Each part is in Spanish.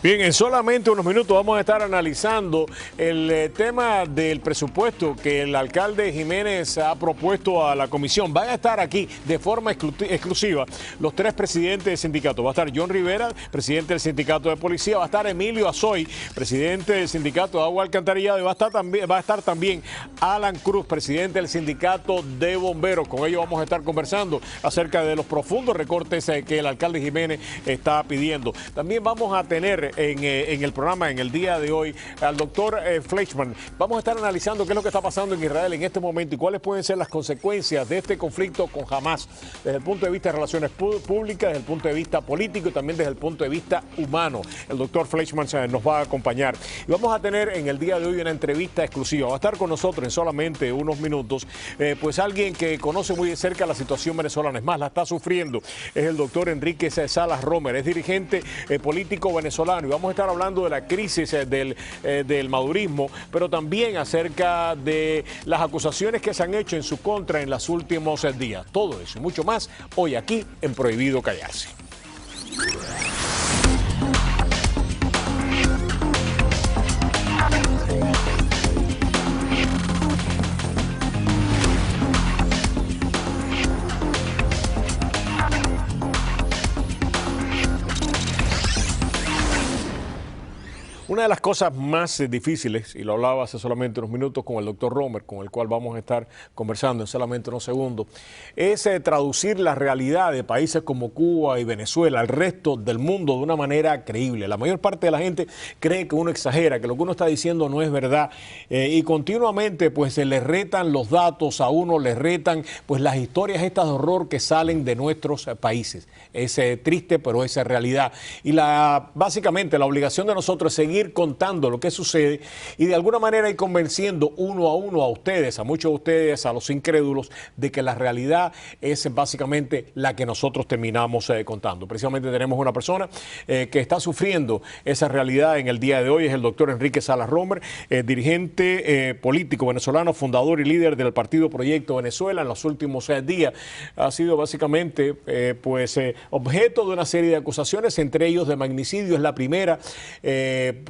Bien, en solamente unos minutos vamos a estar analizando el tema del presupuesto que el alcalde Jiménez ha propuesto a la comisión. Van a estar aquí de forma exclusiva los tres presidentes del sindicato. Va a estar John Rivera, presidente del sindicato de policía, va a estar Emilio Azoy, presidente del sindicato de agua alcantarillado, y va a estar también Alan Cruz, presidente del sindicato de bomberos. Con ellos vamos a estar conversando acerca de los profundos recortes que el alcalde Jiménez está pidiendo. También vamos a tener en el programa en el día de hoy al doctor Fleischmann. Vamos a estar analizando qué es lo que está pasando en Israel en este momento y cuáles pueden ser las consecuencias de este conflicto con Hamas, desde el punto de vista de relaciones públicas, desde el punto de vista político y también desde el punto de vista humano. El doctor Fleischmann nos va a acompañar. Y vamos a tener en el día de hoy una entrevista exclusiva. Va a estar con nosotros en solamente unos minutos, pues alguien que conoce muy de cerca la situación venezolana. Es más, la está sufriendo. Es el doctor Enrique Salas Romer. Es dirigente político venezolano. Y vamos a estar hablando de la crisis del madurismo, pero también acerca de las acusaciones que se han hecho en su contra en los últimos días. Todo eso y mucho más hoy aquí en Prohibido Callarse. Una de las cosas más difíciles, y lo hablaba hace solamente unos minutos con el doctor Romer, con el cual vamos a estar conversando en solamente unos segundos, es traducir la realidad de países como Cuba y Venezuela al resto del mundo de una manera creíble. La mayor parte de la gente cree que uno exagera, que lo que uno está diciendo no es verdad, y continuamente pues se le retan los datos a uno, le retan pues las historias estas de horror que salen de nuestros países. Es triste, pero es realidad. Y básicamente la obligación de nosotros es seguir contando lo que sucede y de alguna manera ir convenciendo uno a ustedes, a muchos de ustedes, a los incrédulos, de que la realidad es básicamente la que nosotros terminamos contando. Precisamente tenemos una persona que está sufriendo esa realidad en el día de hoy, es el doctor Enrique Salas Romer, dirigente político venezolano, fundador y líder del partido Proyecto Venezuela. En los últimos días ha sido básicamente objeto de una serie de acusaciones, entre ellos de magnicidio. Es la primera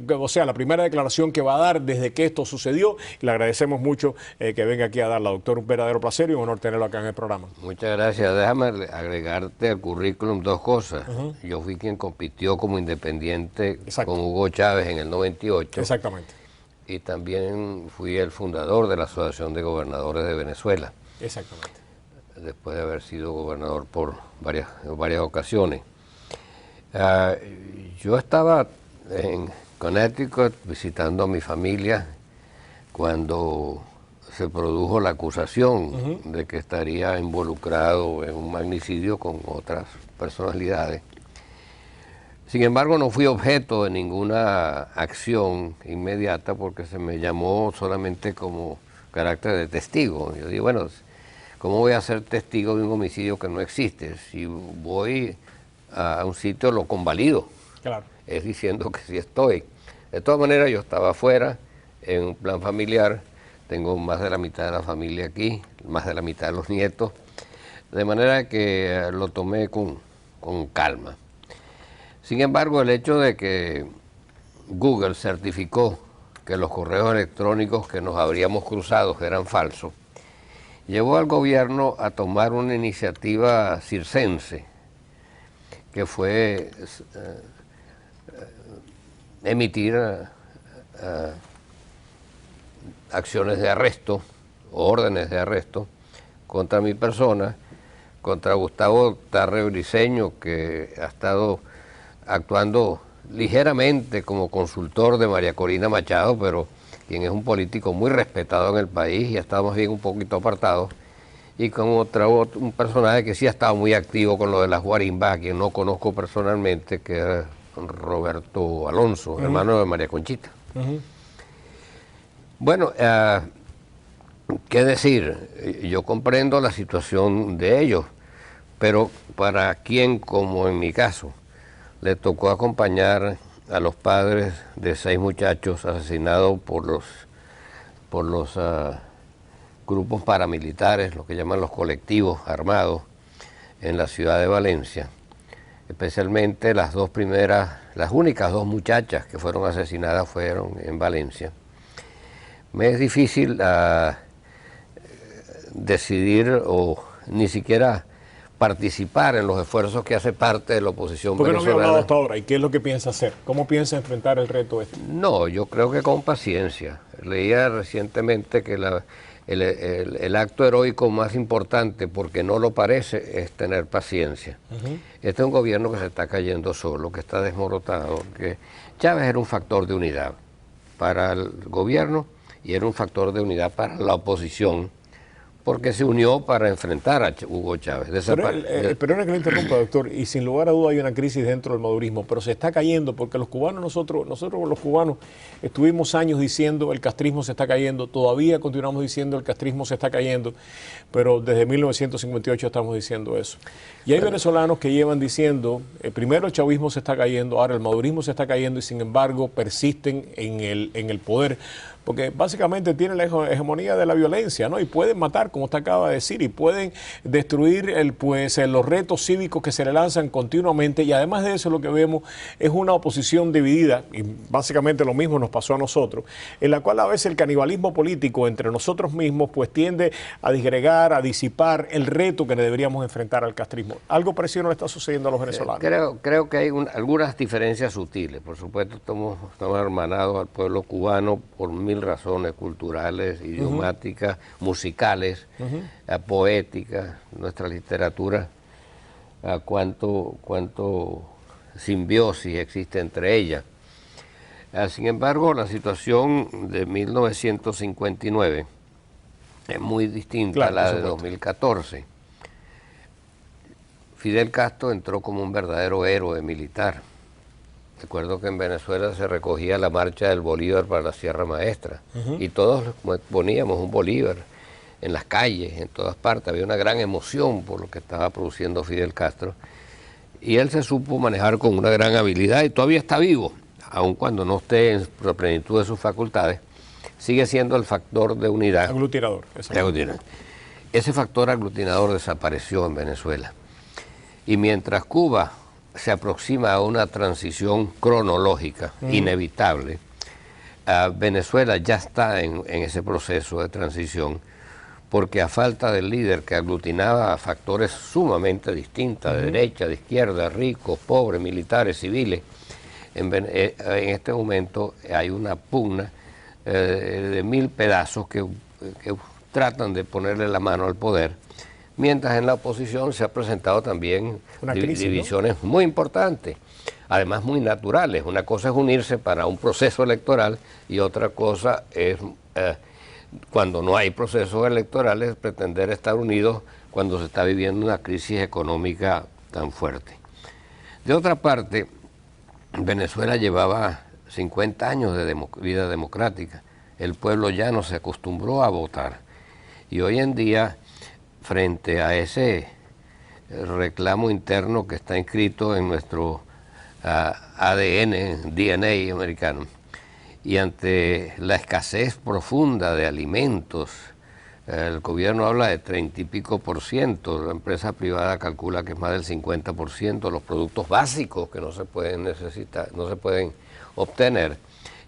la primera declaración que va a dar desde que esto sucedió. Y le agradecemos mucho que venga aquí a darla, doctor. Un verdadero placer y un honor tenerlo acá en el programa. Muchas gracias. Déjame agregarte al currículum dos cosas. Yo fui quien compitió como independiente con Hugo Chávez en el 98. Exactamente. Y también fui el fundador de la Asociación de Gobernadores de Venezuela. Exactamente. Después de haber sido gobernador por varias ocasiones. Yo estaba en Connecticut visitando a mi familia cuando se produjo la acusación de que estaría involucrado en un magnicidio con otras personalidades. Sin embargo, no fui objeto de ninguna acción inmediata porque se me llamó solamente como carácter de testigo. Yo digo, bueno, ¿cómo voy a ser testigo de un homicidio que no existe? Si voy a un sitio lo convalido. Claro. Es diciendo que sí estoy. De todas maneras, yo estaba afuera, en un plan familiar, tengo más de la mitad de la familia aquí, más de la mitad de los nietos, de manera que lo tomé con calma. Sin embargo, el hecho de que Google certificó que los correos electrónicos que nos habríamos cruzado eran falsos, llevó al gobierno a tomar una iniciativa circense, que fue emitir acciones de arresto, órdenes de arresto contra mi persona, contra Gustavo Tarre Briceño, que ha estado actuando ligeramente como consultor de María Corina Machado, pero quien es un político muy respetado en el país y ha estado más bien un poquito apartado, y con un personaje que sí ha estado muy activo con lo de las guarimbas, a quien no conozco personalmente, que es Roberto Alonso, hermano de María Conchita. Bueno, qué decir, yo comprendo la situación de ellos, pero para quien, como en mi caso, le tocó acompañar a los padres de 6 muchachos asesinados por los grupos paramilitares, lo que llaman los colectivos armados, en la ciudad de Valencia, especialmente las únicas dos muchachas que fueron asesinadas fueron en Valencia. Me es difícil decidir o ni siquiera participar en los esfuerzos que hace parte de la oposición venezolana. ¿Por qué no había hablado hasta ahora? ¿Y qué es lo que piensa hacer? ¿Cómo piensa enfrentar el reto este? No, yo creo que con paciencia. Leía recientemente que el acto heroico más importante, porque no lo parece, es tener paciencia. Este es un gobierno que se está cayendo solo, que está desmoronado, que Chávez era un factor de unidad para el gobierno y era un factor de unidad para la oposición, porque se unió para enfrentar a Hugo Chávez. Perdona que le interrumpa, doctor, y sin lugar a duda hay una crisis dentro del madurismo, pero se está cayendo porque los cubanos, nosotros los cubanos estuvimos años diciendo el castrismo se está cayendo, todavía continuamos diciendo el castrismo se está cayendo, pero desde 1958 estamos diciendo eso. Y hay venezolanos que llevan diciendo, primero el chavismo se está cayendo, ahora el madurismo se está cayendo y sin embargo persisten en el poder, porque básicamente tienen la hegemonía de la violencia, ¿no? Y pueden matar, como usted acaba de decir, y pueden destruir los retos cívicos que se le lanzan continuamente, y además de eso lo que vemos es una oposición dividida, y básicamente lo mismo nos pasó a nosotros, en la cual a veces el canibalismo político entre nosotros mismos pues tiende a disgregar, a disipar el reto que deberíamos enfrentar al castrismo. Algo parecido no le está sucediendo a los venezolanos. Creo que hay algunas diferencias sutiles. Por supuesto, estamos hermanados al pueblo cubano por mil razones culturales, idiomáticas, musicales, poéticas, nuestra literatura, cuánto simbiosis existe entre ellas. Sin embargo, la situación de 1959 es muy distinta a la de 2014. Fidel Castro entró como un verdadero héroe militar. Recuerdo que en Venezuela se recogía la marcha del Bolívar para la Sierra Maestra y todos poníamos un Bolívar en las calles, en todas partes. Había una gran emoción por lo que estaba produciendo Fidel Castro y él se supo manejar con una gran habilidad y todavía está vivo, aun cuando no esté en la plenitud de sus facultades, sigue siendo el factor de unidad. Aglutinador. Ese factor aglutinador desapareció en Venezuela. Y mientras Cuba se aproxima a una transición cronológica inevitable, Venezuela ya está en ese proceso de transición, porque a falta del líder que aglutinaba a factores sumamente distintos, de derecha, de izquierda, ricos, pobres, militares, civiles, en este momento hay una pugna de 1000 pedazos que tratan de ponerle la mano al poder, mientras en la oposición se ha presentado también divisiones, ¿no?, muy importantes, además muy naturales. Una cosa es unirse para un proceso electoral y otra cosa es, cuando no hay procesos electorales, pretender estar unidos cuando se está viviendo una crisis económica tan fuerte. De otra parte, Venezuela llevaba 50 años de vida democrática. El pueblo ya no se acostumbró a votar. Y hoy en día, frente a ese reclamo interno que está inscrito en nuestro ADN, DNA americano, y ante la escasez profunda de alimentos, el gobierno habla de 30 y pico %, la empresa privada calcula que es más del 50%, los productos básicos que no se pueden necesitar, no se pueden obtener,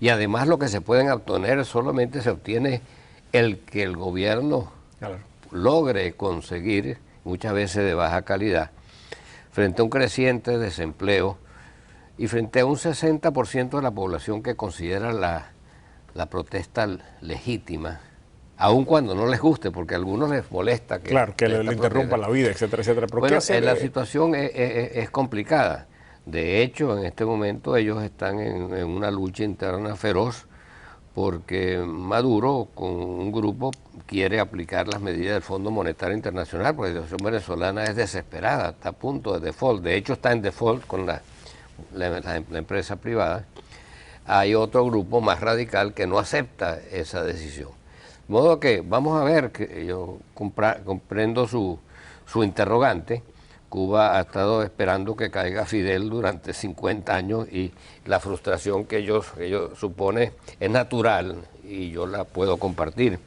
y además lo que se pueden obtener solamente se obtiene el que el gobierno logre conseguir, muchas veces de baja calidad, frente a un creciente desempleo y frente a un 60% de la población que considera la protesta legítima, aun cuando no les guste, porque a algunos les molesta que le interrumpan la vida, etcétera, etcétera. Pero bueno, la situación es complicada. De hecho, en este momento ellos están en una lucha interna feroz, porque Maduro, con un grupo, quiere aplicar las medidas del Fondo Monetario Internacional, porque la situación venezolana es desesperada, está a punto de default. De hecho, está en default con la empresa privada. Hay otro grupo más radical que no acepta esa decisión. De modo que vamos a ver, que yo comprendo su interrogante. Cuba ha estado esperando que caiga Fidel durante 50 años y la frustración que ellos supone es natural y yo la puedo compartir.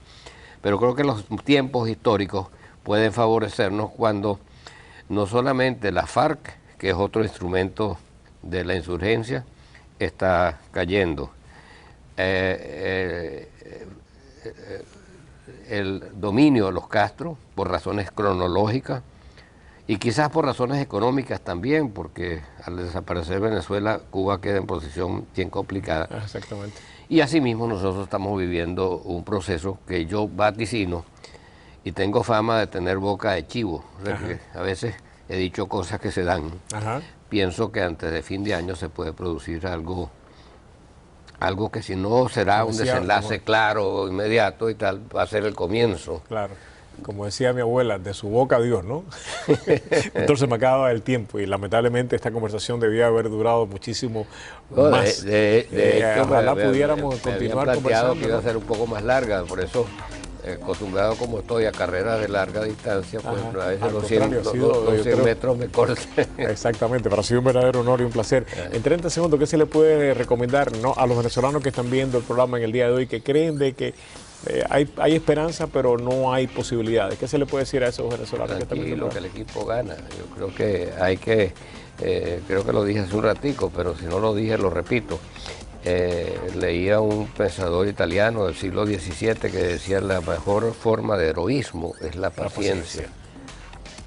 Pero creo que los tiempos históricos pueden favorecernos cuando no solamente la FARC, que es otro instrumento de la insurgencia, está cayendo. El dominio de los Castro, por razones cronológicas, y quizás por razones económicas también, porque al desaparecer Venezuela, Cuba queda en posición bien complicada. Exactamente. Y asimismo nosotros estamos viviendo un proceso que yo vaticino, y tengo fama de tener boca de chivo, o sea que a veces he dicho cosas que se dan. Pienso que antes de fin de año se puede producir algo que si no será un desenlace claro, inmediato y tal, va a ser el comienzo. Claro. Como decía mi abuela, de su boca a Dios, ¿no? Entonces se me acaba el tiempo y lamentablemente esta conversación debía haber durado muchísimo más. De hecho, ojalá pudiéramos continuar conversando, que iba a ser un poco más larga, por eso, acostumbrado como estoy a carreras de larga distancia, pues a veces los 100 metros me cortan. Exactamente, pero ha sido un verdadero honor y un placer. En 30 segundos, ¿qué se le puede recomendar, ¿no?, a los venezolanos que están viendo el programa en el día de hoy, que creen de que hay esperanza, pero no hay posibilidades? ¿Qué se le puede decir a esos venezolanos que están viendo? Que el equipo gana. Yo creo que hay que, creo que lo dije hace un ratico, pero si no lo dije, lo repito. Leía un pensador italiano del siglo XVII que decía: la mejor forma de heroísmo es la paciencia.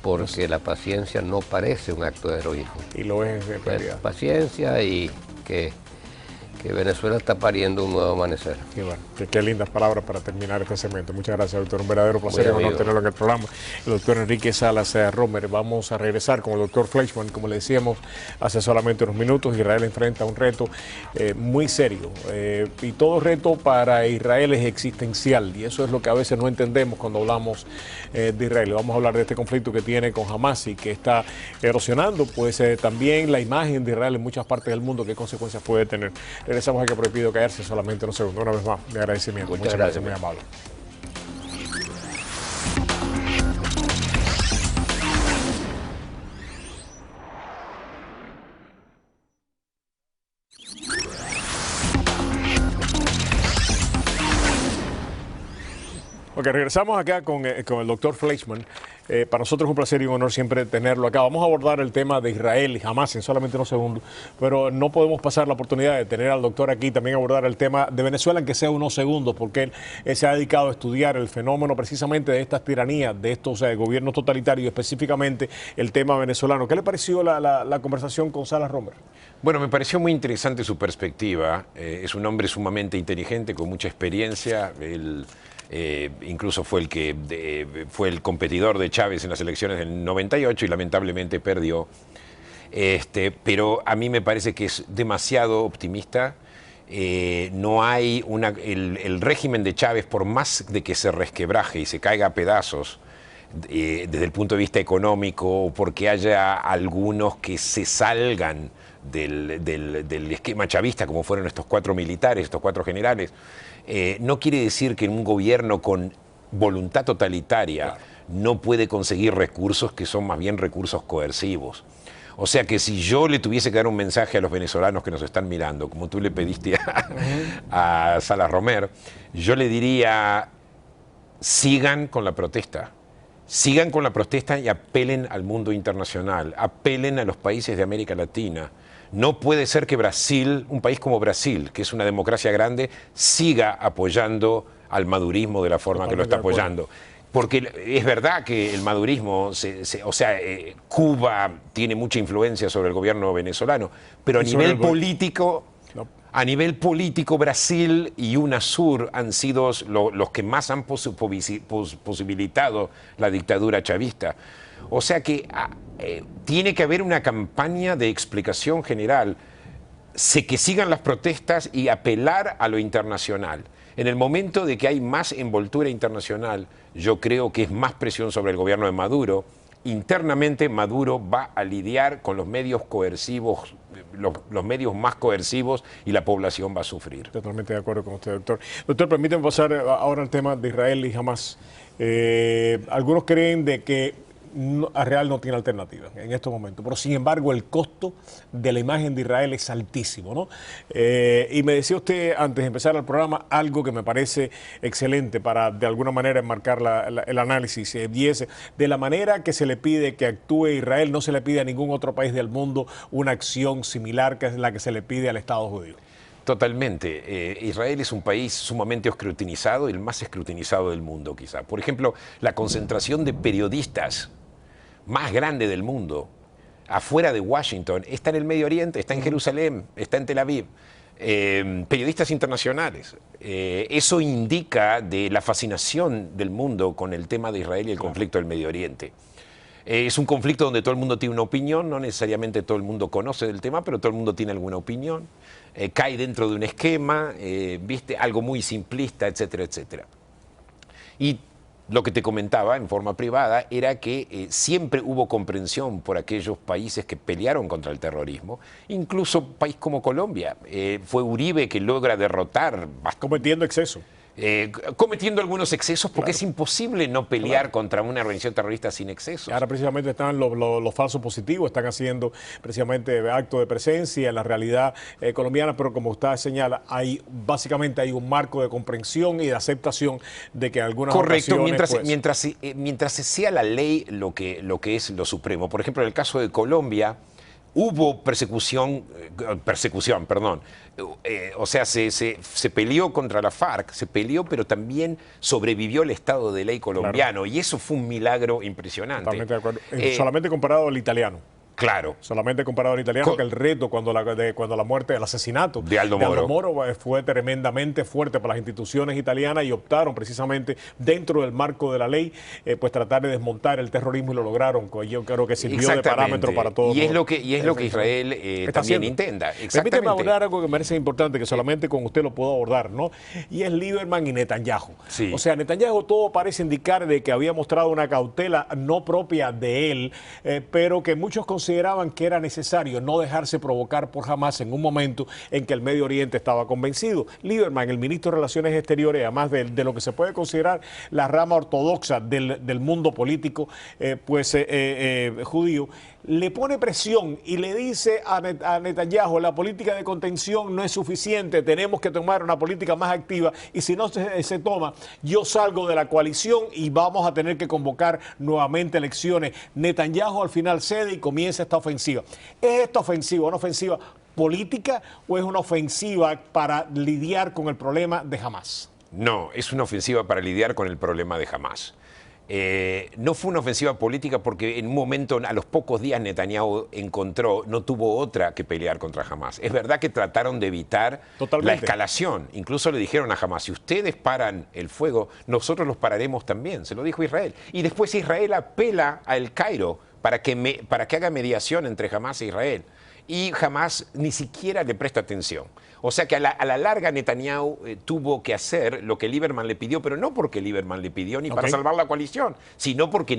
Porque la paciencia no parece un acto de heroísmo. Y lo es en realidad. Paciencia, y que Venezuela está pariendo un nuevo amanecer. Y bueno, qué lindas palabras para terminar este segmento. Muchas gracias, doctor. Un verdadero placer y honor tenerlo en el programa. El doctor Enrique Salas Romer. Vamos a regresar con el doctor Fleischmann. Como le decíamos hace solamente unos minutos, Israel enfrenta un reto muy serio. Y todo reto para Israel es existencial. Y eso es lo que a veces no entendemos cuando hablamos de Israel. Vamos a hablar de este conflicto que tiene con Hamas y que está erosionando pues también la imagen de Israel en muchas partes del mundo. ¿Qué consecuencias puede tener? Regresamos aquí a Prohibido Callarse solamente unos segundos. Una vez más, de agradecimiento. Muchas gracias, muy amable. Ok, regresamos acá con el doctor Fleischmann. Para nosotros es un placer y un honor siempre tenerlo acá. Vamos a abordar el tema de Israel y Hamas en solamente unos segundos, pero no podemos pasar la oportunidad de tener al doctor aquí también abordar el tema de Venezuela, en que sea unos segundos, porque él se ha dedicado a estudiar el fenómeno precisamente de estas tiranías, de estos gobiernos totalitarios, específicamente el tema venezolano. ¿Qué le pareció la conversación con Salas Romer? Bueno, me pareció muy interesante su perspectiva. Es un hombre sumamente inteligente, con mucha experiencia. Incluso fue fue el competidor de Chávez en las elecciones del 98 y lamentablemente perdió. Pero a mí me parece que es demasiado optimista. No hay el régimen de Chávez, por más de que se resquebraje y se caiga a pedazos desde el punto de vista económico, o porque haya algunos que se salgan del esquema chavista, como fueron estos 4 militares, estos 4 generales, no quiere decir que en un gobierno con voluntad totalitaria no puede conseguir recursos que son más bien recursos coercivos. O sea que si yo le tuviese que dar un mensaje a los venezolanos que nos están mirando, como tú le pediste a Salas Romer, yo le diría: sigan con la protesta. Sigan con la protesta y apelen al mundo internacional, apelen a los países de América Latina. No puede ser que Brasil, un país como Brasil, que es una democracia grande, siga apoyando al madurismo de la forma que lo está apoyando. Porque es verdad que el madurismo, Cuba tiene mucha influencia sobre el gobierno venezolano, pero a nivel político... A nivel político, Brasil y UNASUR han sido los que más han posibilitado la dictadura chavista. O sea que tiene que haber una campaña de explicación general, que sigan las protestas y apelar a lo internacional. En el momento de que hay más envoltura internacional, yo creo que es más presión sobre el gobierno de Maduro. Internamente Maduro va a lidiar con los medios coercivos, los medios más coercivos, y la población va a sufrir. Totalmente de acuerdo con usted, doctor. Doctor, permíteme pasar ahora al tema de Israel y Hamas. Algunos creen de que Israel no tiene alternativa en estos momentos. Pero sin embargo, el costo de la imagen de Israel es altísimo, ¿no? Y me decía usted, antes de empezar el programa, algo que me parece excelente para de alguna manera enmarcar el análisis, y es de la manera que se le pide que actúe Israel, no se le pide a ningún otro país del mundo una acción similar que es la que se le pide al Estado judío. Totalmente. Israel es un país sumamente escrutinizado, el más escrutinizado del mundo quizá. Por ejemplo, la concentración de periodistas más grande del mundo, afuera de Washington, está en el Medio Oriente, está en Jerusalén, está en Tel Aviv. Periodistas internacionales. Eso indica de la fascinación del mundo con el tema de Israel y el conflicto del Medio Oriente. Es un conflicto donde todo el mundo tiene una opinión, no necesariamente todo el mundo conoce del tema, pero todo el mundo tiene alguna opinión. Cae dentro de un esquema, ¿viste? Algo muy simplista, etcétera, etcétera. Y lo que te comentaba en forma privada era que siempre hubo comprensión por aquellos países que pelearon contra el terrorismo, incluso un país como Colombia. Fue Uribe que logra derrotar... Cometiendo exceso. Cometiendo algunos excesos, porque es imposible no pelear contra una organización terrorista sin excesos. Ahora precisamente están los falsos positivos, están haciendo precisamente actos de presencia en la realidad colombiana, pero como usted señala, básicamente hay un marco de comprensión y de aceptación de que algunas Correcto, ocasiones, mientras se sea la ley lo que es lo supremo. Por ejemplo, en el caso de Colombia, hubo persecución, perdón. O sea, se peleó contra la FARC, se peleó, pero también sobrevivió el Estado de Ley colombiano. Claro. Y eso fue un milagro impresionante. Totalmente de acuerdo. Solamente comparado al italiano. Claro. Solamente comparado al italiano, que el reto cuando la muerte, el asesinato de Aldo Moro fue tremendamente fuerte para las instituciones italianas y optaron precisamente dentro del marco de la ley, pues tratar de desmontar el terrorismo y lo lograron. Yo creo que sirvió de parámetro para todos. Y es lo que Israel también intenta. Permíteme abordar algo que me parece importante, que solamente con usted lo puedo abordar, ¿no? Y es Lieberman y Netanyahu. Sí. O sea, Netanyahu todo parece indicar de que había mostrado una cautela no propia de él, pero que muchos consideraban que era necesario no dejarse provocar por Hamás en un momento en que el Medio Oriente estaba convencido. Lieberman, el ministro de Relaciones Exteriores, además de lo que se puede considerar la rama ortodoxa del mundo político judío, le pone presión y le dice a Netanyahu: la política de contención no es suficiente, tenemos que tomar una política más activa, y si no se toma, yo salgo de la coalición y vamos a tener que convocar nuevamente elecciones. Netanyahu al final cede y comienza esta ofensiva. ¿Es esta ofensiva una ofensiva política o es una ofensiva para lidiar con el problema de Hamás? No, es una ofensiva para lidiar con el problema de Hamás. No fue una ofensiva política porque en un momento, a los pocos días, Netanyahu no tuvo otra que pelear contra Hamás. Es verdad que trataron de evitar la escalación. Incluso le dijeron a Hamás: si ustedes paran el fuego, nosotros los pararemos también. Se lo dijo Israel. Y después Israel apela a El Cairo para que haga mediación entre Hamás e Israel. Y Hamás ni siquiera le presta atención. O sea que a la larga Netanyahu tuvo que hacer lo que Lieberman le pidió, pero no porque Lieberman le pidió ni para salvar la coalición, sino porque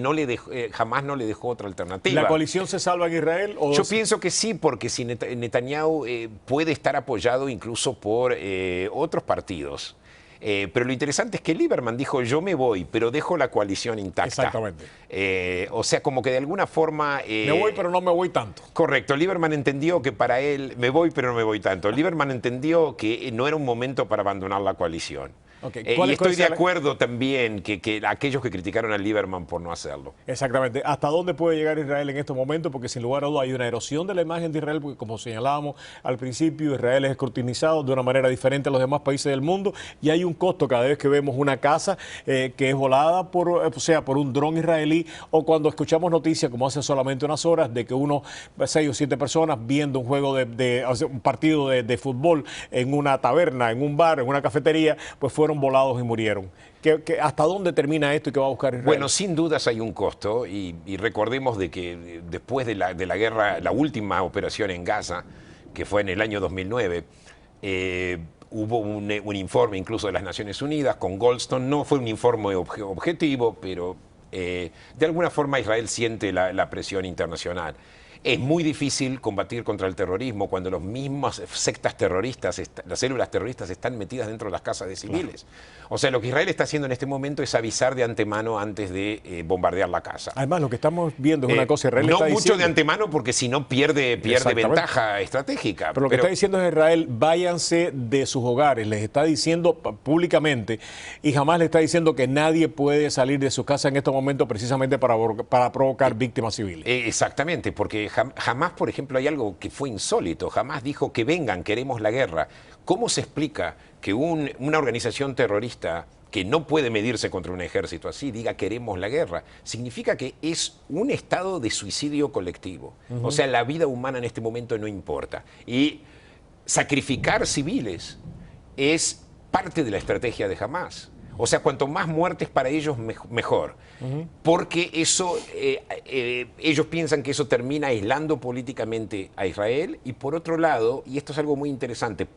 Hamás no le dejó otra alternativa. ¿La coalición se salva en Israel? Yo pienso que sí, porque si Netanyahu puede estar apoyado incluso por otros partidos. Pero lo interesante es que Lieberman dijo: yo me voy, pero dejo la coalición intacta. Exactamente. O sea, como que de alguna forma... me voy, pero no me voy tanto. Correcto. Lieberman entendió que para él, me voy, pero no me voy tanto. Lieberman entendió que no era un momento para abandonar la coalición. Y estoy de acuerdo también que aquellos que criticaron a Lieberman por no hacerlo. Exactamente. ¿Hasta dónde puede llegar Israel en estos momentos? Porque sin lugar a dudas hay una erosión de la imagen de Israel, porque como señalábamos al principio, Israel es escrutinizado de una manera diferente a los demás países del mundo, y hay un costo cada vez que vemos una casa que es volada por un dron israelí, o cuando escuchamos noticias como hace solamente unas horas de que 6 o 7 personas viendo un juego un partido de fútbol en una taberna, en un bar, en una cafetería, pues fueron volados y murieron. ¿Hasta dónde termina esto y qué va a buscar Israel? Bueno, sin dudas hay un costo, y recordemos de que después de la guerra, la última operación en Gaza, que fue en el año 2009, hubo un informe incluso de las Naciones Unidas con Goldstone. No fue un informe objetivo, pero de alguna forma Israel siente la presión internacional. Es muy difícil combatir contra el terrorismo cuando las mismas sectas terroristas, las células terroristas están metidas dentro de las casas de civiles. Claro. O sea, lo que Israel está haciendo en este momento es avisar de antemano antes de bombardear la casa. Además, lo que estamos viendo es una cosa, Israel no está mucho diciendo, de antemano porque si no pierde ventaja estratégica. Pero lo que está diciendo es Israel, váyanse de sus hogares, les está diciendo públicamente y jamás le está diciendo que nadie puede salir de su casa en estos momentos precisamente para provocar víctimas civiles. Exactamente, porque jamás, por ejemplo, hay algo que fue insólito, jamás dijo que vengan, queremos la guerra. ¿Cómo se explica que una organización terrorista que no puede medirse contra un ejército así diga queremos la guerra? Significa que es un estado de suicidio colectivo. O sea, la vida humana en este momento no importa. Y sacrificar civiles es parte de la estrategia de Hamás. O sea, cuanto más muertes para ellos, mejor. Porque eso, ellos piensan que eso termina aislando políticamente a Israel. Y por otro lado, y esto es algo muy interesante,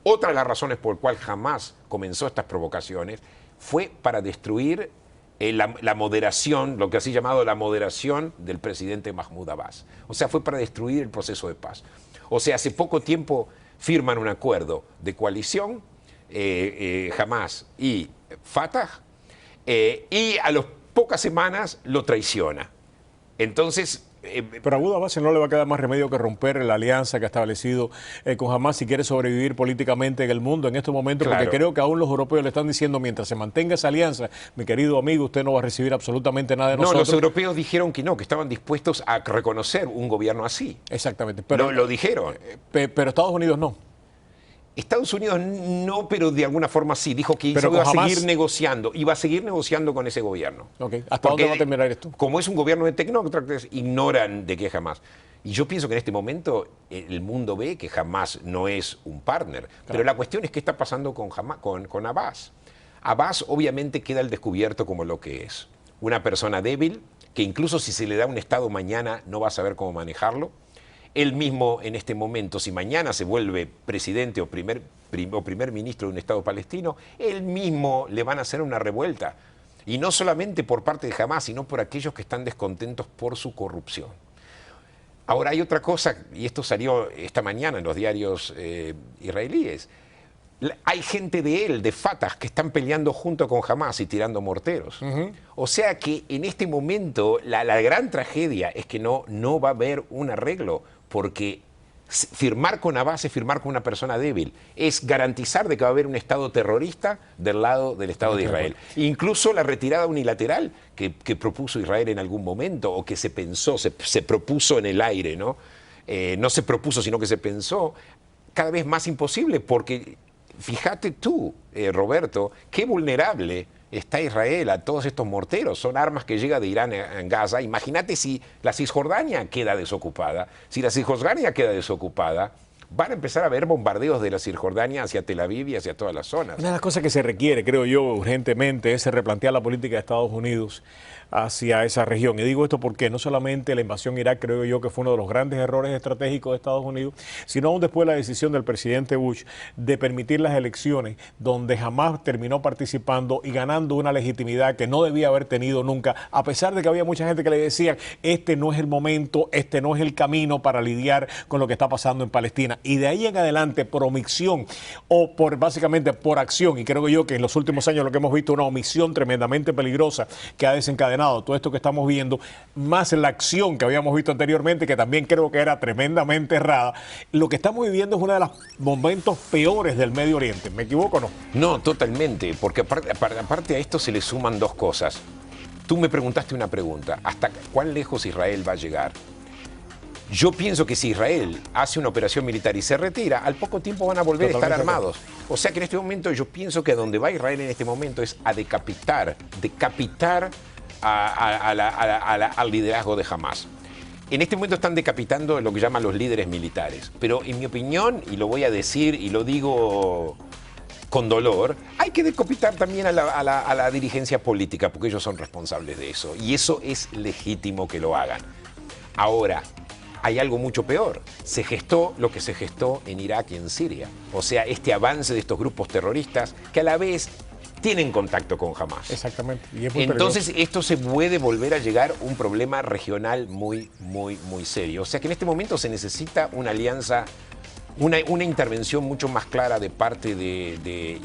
otra de las razones por las cuales Hamás comenzó estas provocaciones fue para destruir la moderación, lo que así llamado la moderación del presidente Mahmoud Abbas. O sea, fue para destruir el proceso de paz. O sea, hace poco tiempo firman un acuerdo de coalición, Hamás y Fatah, y a las pocas semanas lo traiciona. Entonces... Pero a Mahmoud Abbas no le va a quedar más remedio que romper la alianza que ha establecido con Hamás si quiere sobrevivir políticamente en el mundo en estos momentos, claro. Porque creo que aún los europeos le están diciendo, mientras se mantenga esa alianza, mi querido amigo, usted no va a recibir absolutamente nada de nosotros. No, los europeos dijeron que no, que estaban dispuestos a reconocer un gobierno así. Exactamente. Pero, lo dijeron. Pero Estados Unidos no. Estados Unidos no, pero de alguna forma sí. Dijo que iba a seguir negociando. Iba a seguir negociando con ese gobierno. Okay. ¿Hasta dónde va a terminar esto? Como es un gobierno de tecnócratas, ignoran de qué Hamás. Y yo pienso que en este momento el mundo ve que Hamás no es un partner. Claro. Pero la cuestión es qué está pasando con Abbas. Abbas obviamente queda al descubierto como lo que es. Una persona débil, que incluso si se le da un Estado mañana no va a saber cómo manejarlo. Él mismo en este momento, si mañana se vuelve presidente o primer ministro de un Estado palestino, él mismo le van a hacer una revuelta. Y no solamente por parte de Hamás, sino por aquellos que están descontentos por su corrupción. Ahora hay otra cosa, y esto salió esta mañana en los diarios israelíes. Hay gente de él, de Fatah, que están peleando junto con Hamás y tirando morteros. O sea que en este momento la gran tragedia es que no va a haber un arreglo, porque firmar con Abbas es firmar con una persona débil. Es garantizar de que va a haber un Estado terrorista del lado del Estado de Israel. Incluso la retirada unilateral que propuso Israel en algún momento, o que se pensó, se propuso en el aire, ¿no? No se propuso, sino que se pensó, cada vez más imposible, porque... Fíjate tú, Roberto, qué vulnerable está Israel a todos estos morteros. Son armas que llegan de Irán en Gaza. Imagínate si la Cisjordania queda desocupada. Si la Cisjordania queda desocupada, van a empezar a haber bombardeos de la Cisjordania hacia Tel Aviv y hacia todas las zonas. Una de las cosas que se requiere, creo yo, urgentemente, es replantear la política de Estados Unidos hacia esa región. Y digo esto porque no solamente la invasión a Irak, creo yo que fue uno de los grandes errores estratégicos de Estados Unidos, sino aún después la decisión del presidente Bush de permitir las elecciones, donde jamás terminó participando y ganando una legitimidad que no debía haber tenido nunca, a pesar de que había mucha gente que le decía, este no es el momento, este no es el camino para lidiar con lo que está pasando en Palestina. Y de ahí en adelante, por omisión o básicamente por acción, y creo yo que en los últimos años lo que hemos visto es una omisión tremendamente peligrosa que ha desencadenado todo esto que estamos viendo, más la acción que habíamos visto anteriormente, que también creo que era tremendamente errada. Lo que estamos viviendo es uno de los momentos peores del Medio Oriente. ¿Me equivoco o no? No, totalmente, porque aparte a esto se le suman dos cosas. Tú me preguntaste una pregunta, ¿hasta cuán lejos Israel va a llegar? Yo pienso que si Israel hace una operación militar y se retira, al poco tiempo van a volver a estar armados. O sea que en este momento yo pienso que donde va Israel en este momento es a decapitar al liderazgo de Hamás. En este momento están decapitando lo que llaman los líderes militares. Pero en mi opinión, y lo voy a decir y lo digo con dolor, hay que decapitar también a la dirigencia política, porque ellos son responsables de eso. Y eso es legítimo que lo hagan. Ahora, hay algo mucho peor. Se gestó lo que se gestó en Irak y en Siria. O sea, este avance de estos grupos terroristas que a la vez tienen contacto con Hamas. Exactamente. Y es muy Entonces esto se puede volver a llegar a un problema regional muy serio. O sea que en este momento se necesita una alianza, una intervención mucho más clara de parte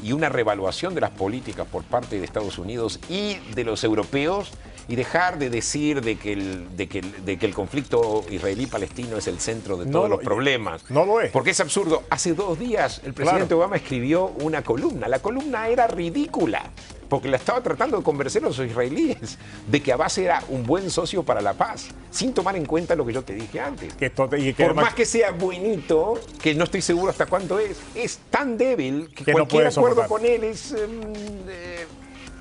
y una reevaluación de las políticas por parte de Estados Unidos y de los europeos, y dejar de decir de que el conflicto israelí-palestino es el centro de todos los problemas. No lo es. Porque es absurdo. Hace 2 días el presidente Obama escribió una columna. La columna era ridícula, porque la estaba tratando de convencer a los israelíes de que Abbas era un buen socio para la paz, sin tomar en cuenta lo que yo te dije antes. Por más que sea buenito, que no estoy seguro hasta cuánto es tan débil que cualquier acuerdo con él es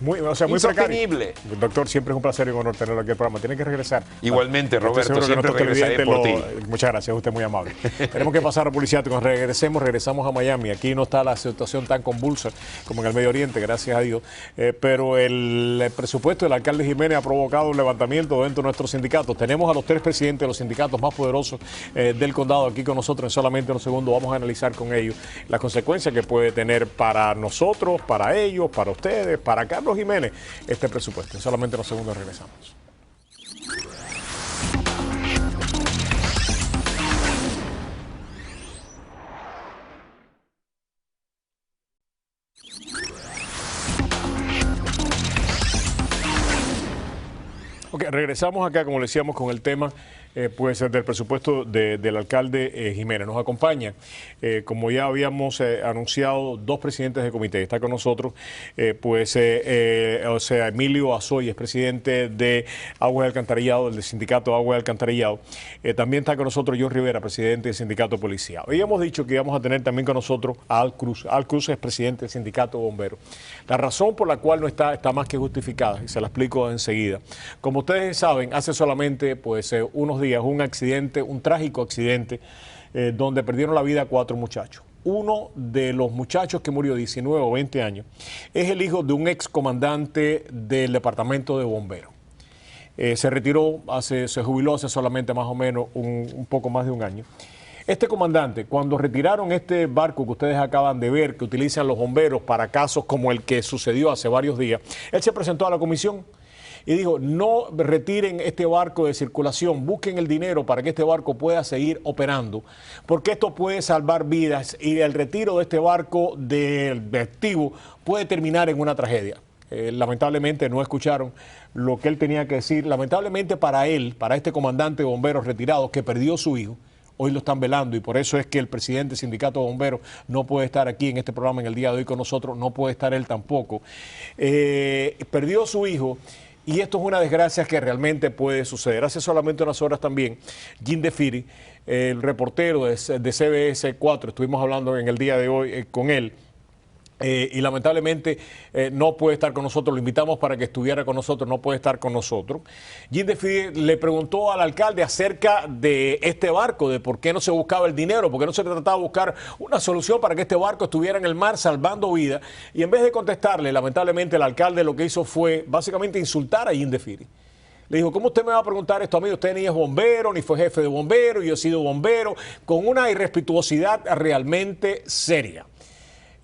muy insostenible. Precario. Doctor, siempre es un placer y un honor tenerlo aquí en el programa. Tiene que regresar. Igualmente, Roberto, siempre regresaré por ti. Muchas gracias, usted es muy amable. Tenemos que pasar a publicidad. Cuando regresamos a Miami. Aquí no está la situación tan convulsa como en el Medio Oriente, gracias a Dios. Pero el presupuesto del alcalde Jiménez ha provocado un levantamiento dentro de nuestros sindicatos. Tenemos a los 3 presidentes de los sindicatos más poderosos del condado aquí con nosotros. En solamente unos segundos vamos a analizar con ellos las consecuencias que puede tener para nosotros, para ellos, para ustedes, para Carlos Jiménez, este presupuesto. En solamente unos segundos regresamos. Ok, regresamos acá, como le decíamos, con el tema pues del presupuesto del alcalde Jiménez. Nos acompaña, como ya habíamos anunciado, 2 presidentes de comité. Está con nosotros, Emilio Azoy, es presidente de Aguas y Alcantarillado, del sindicato Aguas y Alcantarillado. También está con nosotros John Rivera, presidente del sindicato Policía. Hoy hemos dicho que íbamos a tener también con nosotros a Al Cruz. Al Cruz es presidente del sindicato Bomberos. La razón por la cual no está más que justificada, y se la explico enseguida. Como ustedes saben, hace solamente unos días un trágico accidente donde perdieron la vida 4 muchachos. Uno de los muchachos que murió, 19 o 20 años, es el hijo de un excomandante del departamento de bomberos. Se retiró, se jubiló hace solamente más o menos un poco más de un año. Este comandante, cuando retiraron este barco que ustedes acaban de ver, que utilizan los bomberos para casos como el que sucedió hace varios días, él se presentó a la comisión y dijo: no retiren este barco de circulación, busquen el dinero para que este barco pueda seguir operando, porque esto puede salvar vidas y el retiro de este barco del activo puede terminar en una tragedia. Lamentablemente no escucharon lo que él tenía que decir. Lamentablemente para él, para este comandante de bomberos retirado que perdió su hijo, hoy lo están velando, y por eso es que el presidente del sindicato de bomberos no puede estar aquí en este programa en el día de hoy con nosotros, no puede estar él tampoco. Perdió su hijo. Y esto es una desgracia que realmente puede suceder. Hace solamente unas horas también, Jim DeFiri, el reportero de CBS 4, estuvimos hablando en el día de hoy con él, y lamentablemente no puede estar con nosotros. Lo invitamos para que estuviera con nosotros, no puede estar con nosotros. Jim DeFiri le preguntó al alcalde acerca de este barco, de por qué no se buscaba el dinero, por qué no se trataba de buscar una solución para que este barco estuviera en el mar salvando vidas. Y en vez de contestarle, lamentablemente el alcalde lo que hizo fue básicamente insultar a Jim DeFiri. Le dijo: ¿cómo usted me va a preguntar esto a mí? Usted ni es bombero, ni fue jefe de bombero, yo he sido bombero, con una irrespetuosidad realmente seria.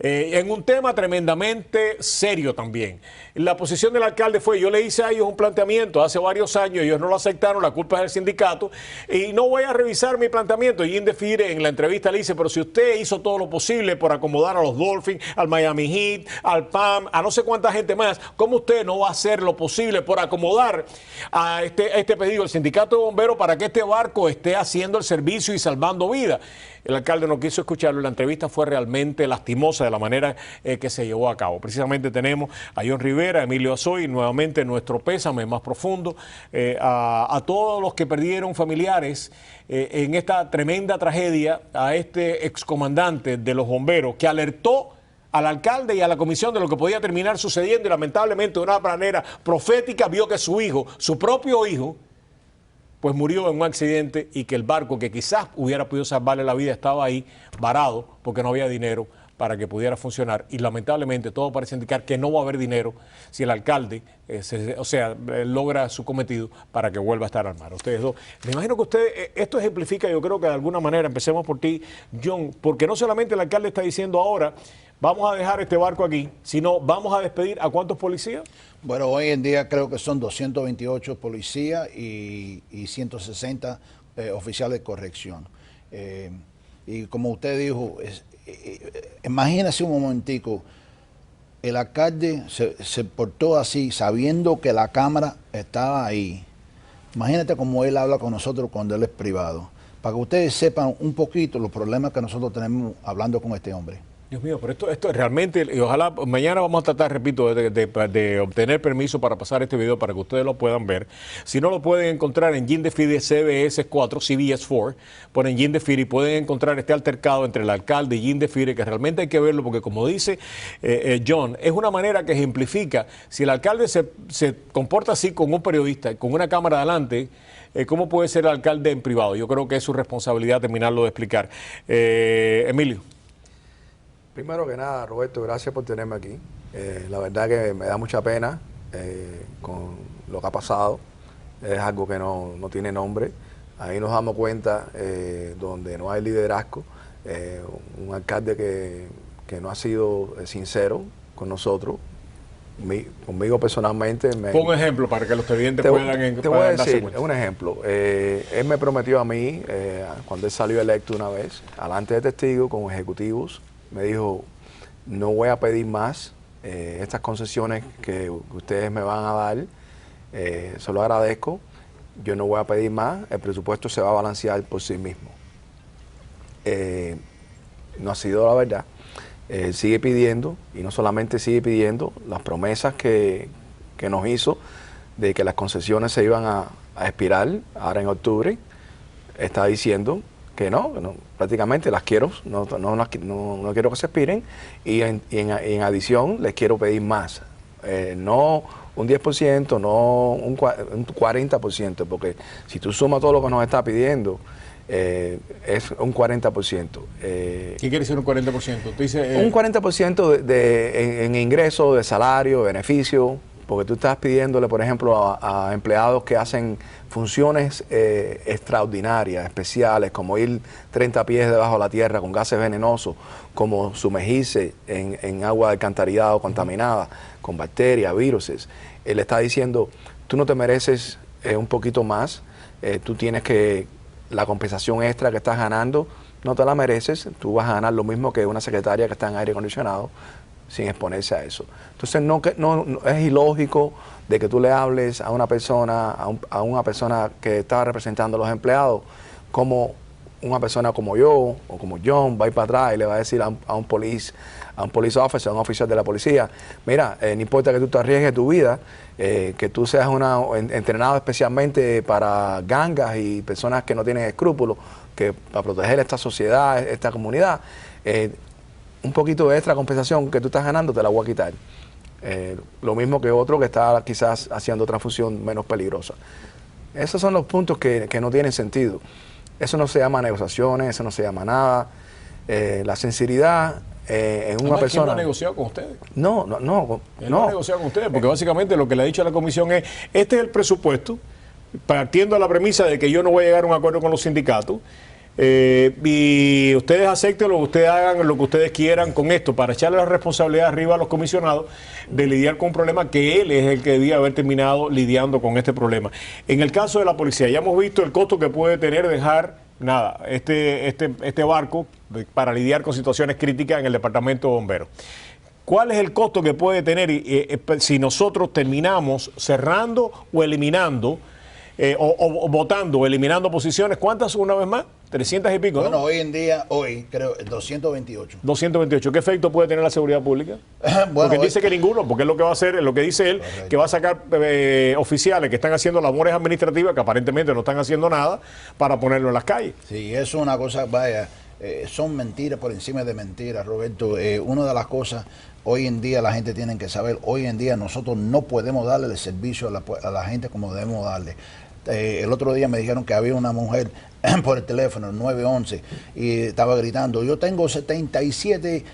En un tema tremendamente serio también. La posición del alcalde fue: yo le hice a ellos un planteamiento hace varios años, ellos no lo aceptaron, la culpa es del sindicato, y no voy a revisar mi planteamiento. Y Jim DeFiri en la entrevista le dice: pero si usted hizo todo lo posible por acomodar a los Dolphins, al Miami Heat, al PAM, a no sé cuánta gente más, ¿cómo usted no va a hacer lo posible por acomodar a este pedido del sindicato de bomberos para que este barco esté haciendo el servicio y salvando vidas? El alcalde no quiso escucharlo. La entrevista fue realmente lastimosa de la manera que se llevó a cabo. Precisamente tenemos a John Rivera, a Emilio Azoy, nuevamente nuestro pésame más profundo a todos los que perdieron familiares en esta tremenda tragedia, a este excomandante de los bomberos que alertó al alcalde y a la comisión de lo que podía terminar sucediendo, y lamentablemente de una manera profética vio que su hijo, su propio hijo, pues murió en un accidente, y que el barco que quizás hubiera podido salvarle la vida estaba ahí varado porque no había dinero para que pudiera funcionar y lamentablemente todo parece indicar que no va a haber dinero si el alcalde logra su cometido para que vuelva a estar al mar. Ustedes dos, me imagino que esto ejemplifica, yo creo que de alguna manera, empecemos por ti, John, porque no solamente el alcalde está diciendo ahora vamos a dejar este barco aquí, sino vamos a despedir a ¿cuántos policías? Bueno, hoy en día creo que son 228 policías y 160 oficiales de corrección. Y como usted dijo, imagínese un momentico, el alcalde se portó así, sabiendo que la cámara estaba ahí. Imagínate cómo él habla con nosotros cuando él es privado, para que ustedes sepan un poquito los problemas que nosotros tenemos hablando con este hombre. Dios mío, pero esto es realmente, y ojalá mañana vamos a tratar, repito, de obtener permiso para pasar este video para que ustedes lo puedan ver. Si no, lo pueden encontrar en Jim DeFede CBS 4, CBS 4, ponen Jim DeFede y pueden encontrar este altercado entre el alcalde y Jim DeFede, que realmente hay que verlo porque, como dice John, es una manera que ejemplifica, si el alcalde se comporta así con un periodista, con una cámara adelante, ¿cómo puede ser el alcalde en privado? Yo creo que es su responsabilidad terminarlo de explicar. Emilio. Primero que nada, Roberto, gracias por tenerme aquí. La verdad que me da mucha pena con lo que ha pasado. Es algo que no tiene nombre. Ahí nos damos cuenta donde no hay liderazgo. Un alcalde que no ha sido sincero con nosotros. Conmigo personalmente. Pon un ejemplo para que los televidentes puedan te voy a decir un ejemplo. Él me prometió a mí, cuando él salió electo una vez, delante de testigos, con ejecutivos, me dijo, no voy a pedir más estas concesiones que ustedes me van a dar, se lo agradezco, yo no voy a pedir más, el presupuesto se va a balancear por sí mismo. No ha sido la verdad. Sigue pidiendo, y no solamente sigue pidiendo, las promesas que nos hizo de que las concesiones se iban a expirar ahora en octubre, está diciendo que no, prácticamente las quiero, no quiero que se expiren, y en adición les quiero pedir más, no un 10%, no un 40%, porque si tú sumas todo lo que nos está pidiendo, es un 40%. ¿Qué quiere decir un 40%? Un 40% en ingreso, de salario, beneficio, porque tú estás pidiéndole, por ejemplo, a empleados que hacen funciones extraordinarias, especiales, como ir 30 pies debajo de la tierra con gases venenosos, como sumergirse en agua de alcantarillado contaminada, con bacterias, virus. Él está diciendo, tú no te mereces un poquito más, tú tienes que, la compensación extra que estás ganando, no te la mereces, tú vas a ganar lo mismo que una secretaria que está en aire acondicionado, sin exponerse a eso. Entonces no es ilógico de que tú le hables a una persona, que está representando a los empleados, como una persona como yo o como John va a ir para atrás y le va a decir a un police officer, a un oficial de la policía, mira, no importa que tú te arriesgues tu vida, que tú seas entrenado especialmente para gangas y personas que no tienen escrúpulos, que para proteger esta sociedad, esta comunidad, un poquito de extra compensación que tú estás ganando te la voy a quitar. Lo mismo que otro que está quizás haciendo otra función menos peligrosa. Esos son los puntos que no tienen sentido. Eso no se llama negociaciones, eso no se llama nada. La sinceridad en una persona... ¿No ha negociado con ustedes? No ha negociado con ustedes, porque básicamente lo que le ha dicho a la comisión es, este es el presupuesto, partiendo de la premisa de que yo no voy a llegar a un acuerdo con los sindicatos, y ustedes acepten lo que ustedes hagan, lo que ustedes quieran con esto, para echarle la responsabilidad arriba a los comisionados de lidiar con un problema que él es el que debía haber terminado lidiando con este problema. En el caso de la policía, ya hemos visto el costo que puede tener dejar este barco para lidiar con situaciones críticas en el departamento de bomberos. ¿Cuál es el costo que puede tener si nosotros terminamos cerrando o eliminando o votando, eliminando posiciones? ¿Cuántas una vez más? 300 y pico, ¿no? Bueno, hoy creo 228. 228. ¿Qué efecto puede tener la seguridad pública? Bueno, porque él dice que ninguno, porque es lo que va a hacer, lo que dice él, correcto, que va a sacar oficiales que están haciendo labores administrativas que aparentemente no están haciendo nada para ponerlo en las calles. Sí, eso es una cosa, vaya, son mentiras por encima de mentiras, Roberto. Una de las cosas, hoy en día la gente tiene que saber, hoy en día nosotros no podemos darle el servicio a la gente como debemos darle. El otro día me dijeron que había una mujer por el teléfono, 911, y estaba gritando, yo tengo 77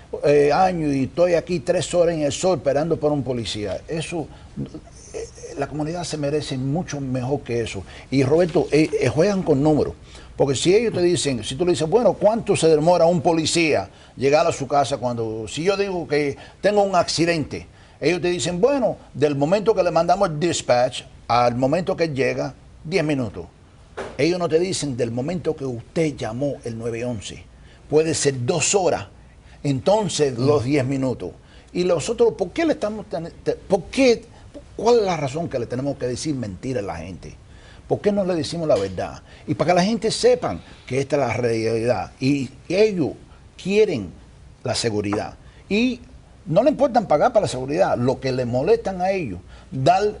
años y estoy aquí 3 horas en el sol esperando por un policía. Eso, la comunidad se merece mucho mejor que eso. Y Roberto, juegan con números. Porque si ellos te dicen, si tú le dices, bueno, ¿cuánto se demora un policía llegar a su casa si yo digo que tengo un accidente? Ellos te dicen, bueno, del momento que le mandamos el dispatch al momento que llega, 10 minutos. Ellos no te dicen del momento que usted llamó el 911. Puede ser 2 horas, entonces los 10 minutos. Y nosotros, ¿por qué le estamos... ¿Cuál es la razón que le tenemos que decir mentira a la gente? ¿Por qué no le decimos la verdad? Y para que la gente sepa que esta es la realidad. Y ellos quieren la seguridad. Y no le importan pagar para la seguridad. Lo que les molestan a ellos, dar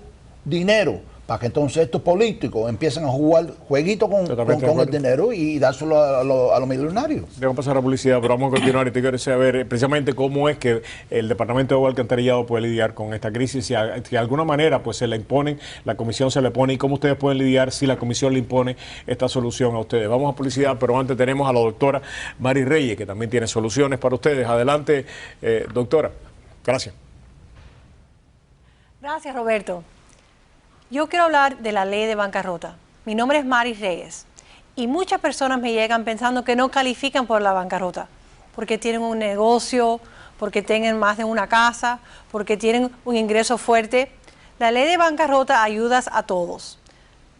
dinero para que entonces estos políticos empiecen a jugar jueguitos con el dinero y dárselo a los millonarios. Debo pasar a la publicidad, pero vamos a continuar y te quiero saber precisamente cómo es que el Departamento de Agua y Alcantarillado puede lidiar con esta crisis, si de alguna manera pues se le imponen, la comisión se le pone y cómo ustedes pueden lidiar si la comisión le impone esta solución a ustedes. Vamos a publicidad, pero antes tenemos a la doctora Mari Reyes, que también tiene soluciones para ustedes. Adelante, doctora. Gracias. Gracias, Roberto. Yo quiero hablar de la ley de bancarrota. Mi nombre es Mari Reyes y muchas personas me llegan pensando que no califican por la bancarrota porque tienen un negocio, porque tienen más de una casa, porque tienen un ingreso fuerte. La ley de bancarrota ayuda a todos.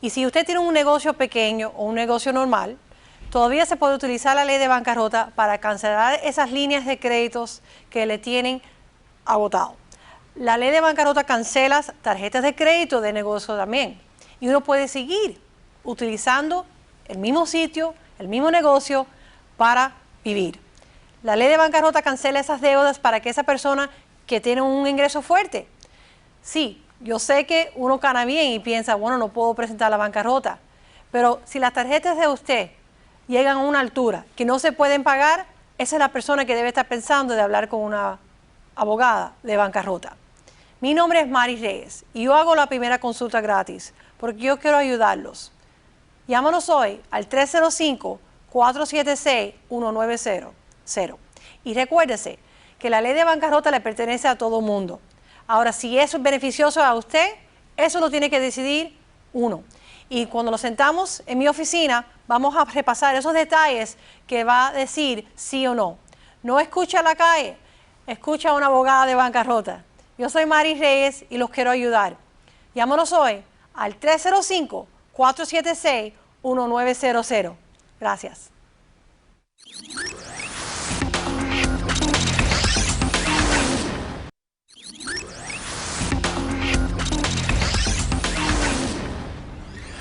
Y si usted tiene un negocio pequeño o un negocio normal, todavía se puede utilizar la ley de bancarrota para cancelar esas líneas de créditos que le tienen agotado. La ley de bancarrota cancela tarjetas de crédito de negocio también. Y uno puede seguir utilizando el mismo sitio, el mismo negocio para vivir. La ley de bancarrota cancela esas deudas para que esa persona que tiene un ingreso fuerte. Sí, yo sé que uno gana bien y piensa, bueno, no puedo presentar la bancarrota. Pero si las tarjetas de usted llegan a una altura que no se pueden pagar, esa es la persona que debe estar pensando de hablar con una abogada de bancarrota. Mi nombre es Mari Reyes y yo hago la primera consulta gratis porque yo quiero ayudarlos. Llámanos hoy al 305-476-1900. Y recuérdese que la ley de bancarrota le pertenece a todo mundo. Ahora, si eso es beneficioso a usted, eso lo tiene que decidir uno. Y cuando nos sentamos en mi oficina, vamos a repasar esos detalles que va a decir sí o no. No escucha a la calle, escucha a una abogada de bancarrota. Yo soy Mari Reyes y los quiero ayudar. Llámanos hoy al 305-476-1900. Gracias.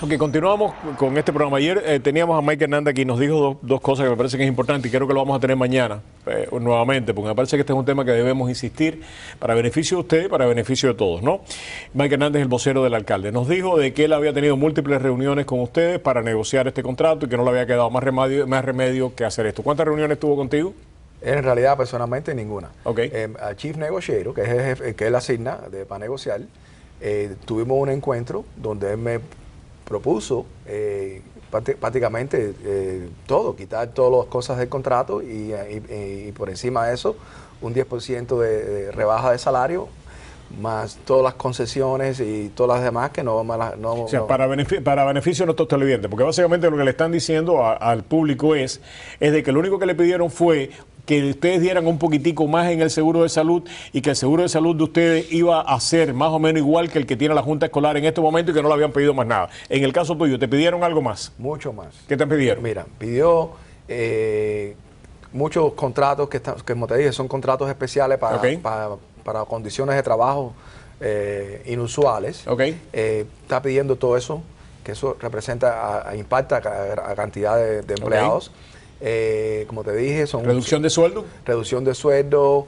Ok, continuamos con este programa. Ayer teníamos a Mike Hernández aquí y nos dijo dos cosas que me parece que es importante y creo que lo vamos a tener mañana nuevamente, porque me parece que este es un tema que debemos insistir para beneficio de usted y para beneficio de todos, ¿no? Mike Hernández es el vocero del alcalde. Nos dijo de que él había tenido múltiples reuniones con ustedes para negociar este contrato y que no le había quedado más remedio que hacer esto. ¿Cuántas reuniones tuvo contigo? En realidad, personalmente, ninguna. Okay. Al Chief Negotiator, que es el que él asigna para negociar, tuvimos un encuentro donde él me propuso prácticamente todo, quitar todas las cosas del contrato y por encima de eso un 10% de rebaja de salario, más todas las concesiones y todas las demás que no... o sea, para beneficio de nuestros televidentes, porque básicamente lo que le están diciendo al público es de que lo único que le pidieron fue que ustedes dieran un poquitico más en el seguro de salud y que el seguro de salud de ustedes iba a ser más o menos igual que el que tiene la Junta Escolar en este momento y que no le habían pedido más nada. En el caso tuyo, ¿te pidieron algo más? Mucho más. ¿Qué te pidieron? Mira, pidió muchos contratos que como te dije, son contratos especiales para condiciones de trabajo inusuales. Está pidiendo todo eso, que eso representa, impacta a cantidad de empleados. Como te dije, son... ¿Reducción de sueldo? Reducción de sueldo,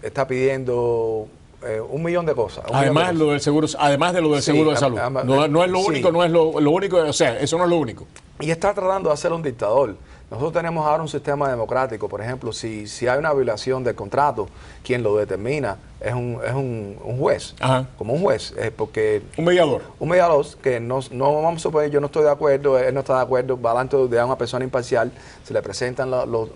está pidiendo 1.000.000 de cosas. Además de lo del seguro de salud. No es lo único, no es lo único, o sea, eso no es lo único. Y está tratando de hacer un dictador. Nosotros tenemos ahora un sistema democrático. Por ejemplo, si hay una violación del contrato, quien lo determina es un juez, Ajá. como un juez, porque Un mediador. un mediador que no vamos a suponer, yo no estoy de acuerdo, él no está de acuerdo, va delante de una persona imparcial, se le presentan las toma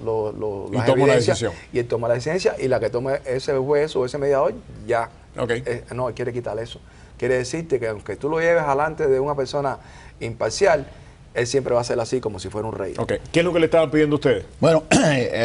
la evidencias decisión. y él toma la licencia y la que tome ese juez o ese mediador ya, Ok. no, él quiere quitar eso. Quiere decirte que aunque tú lo lleves adelante de una persona imparcial, él siempre va a ser así como si fuera un rey. Ok. ¿Qué es lo que le estaban pidiendo ustedes? Bueno,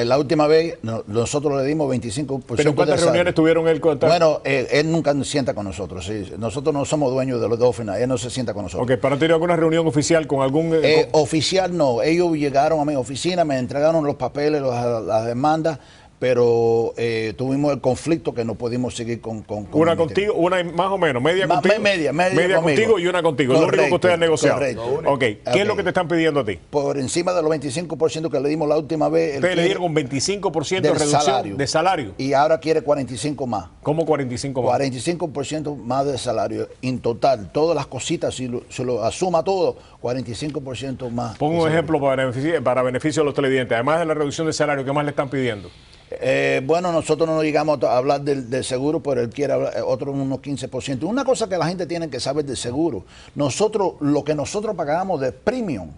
la última vez nosotros le dimos 25% ¿Pero en cuántas de reuniones tuvieron él con Bueno, él nunca se sienta con nosotros. Sí. Nosotros no somos dueños de los Dolphins, él no se sienta con nosotros. Ok, ¿para tener alguna reunión oficial con algún...? Oficial no, ellos llegaron a mi oficina, me entregaron los papeles, las demandas, pero tuvimos el conflicto que no pudimos seguir con una contigo, una más o menos, media contigo. Media contigo y una contigo. Correcto, lo único que ustedes han negociado. Correcto. Ok, ¿qué es lo que te están pidiendo a ti? Por encima de los 25% que le dimos la última vez. Ustedes le dieron un 25% de del reducción de salario. Y ahora quiere 45 más. ¿Cómo 45 más? 45% más de salario. En total, todas las cositas, si lo asuma todo, 45% más. Pongo un ejemplo para beneficio de los televidentes. Además de la reducción de salario, ¿qué más le están pidiendo? Bueno, nosotros no llegamos a hablar del seguro, pero él quiere hablar, otro unos 15%. Una cosa que la gente tiene que saber del seguro, lo que nosotros pagamos de premium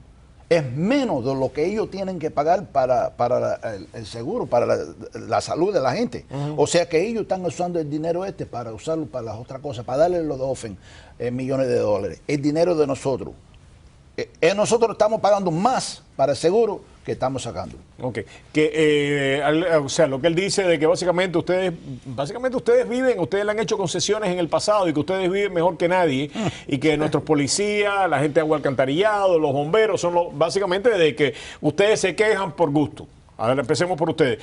es menos de lo que ellos tienen que pagar para el seguro, para la salud de la gente. O sea que ellos están usando el dinero para usarlo para las otras cosas, para darle los Dolphins millones de dólares. El dinero de nosotros. Nosotros estamos pagando más para el seguro que estamos sacando. Ok. O sea, lo que él dice de que básicamente ustedes viven, ustedes le han hecho concesiones en el pasado y que ustedes viven mejor que nadie y que nuestros policías, la gente de agua alcantarillado, los bomberos, básicamente de que ustedes se quejan por gusto. A ver, empecemos por ustedes.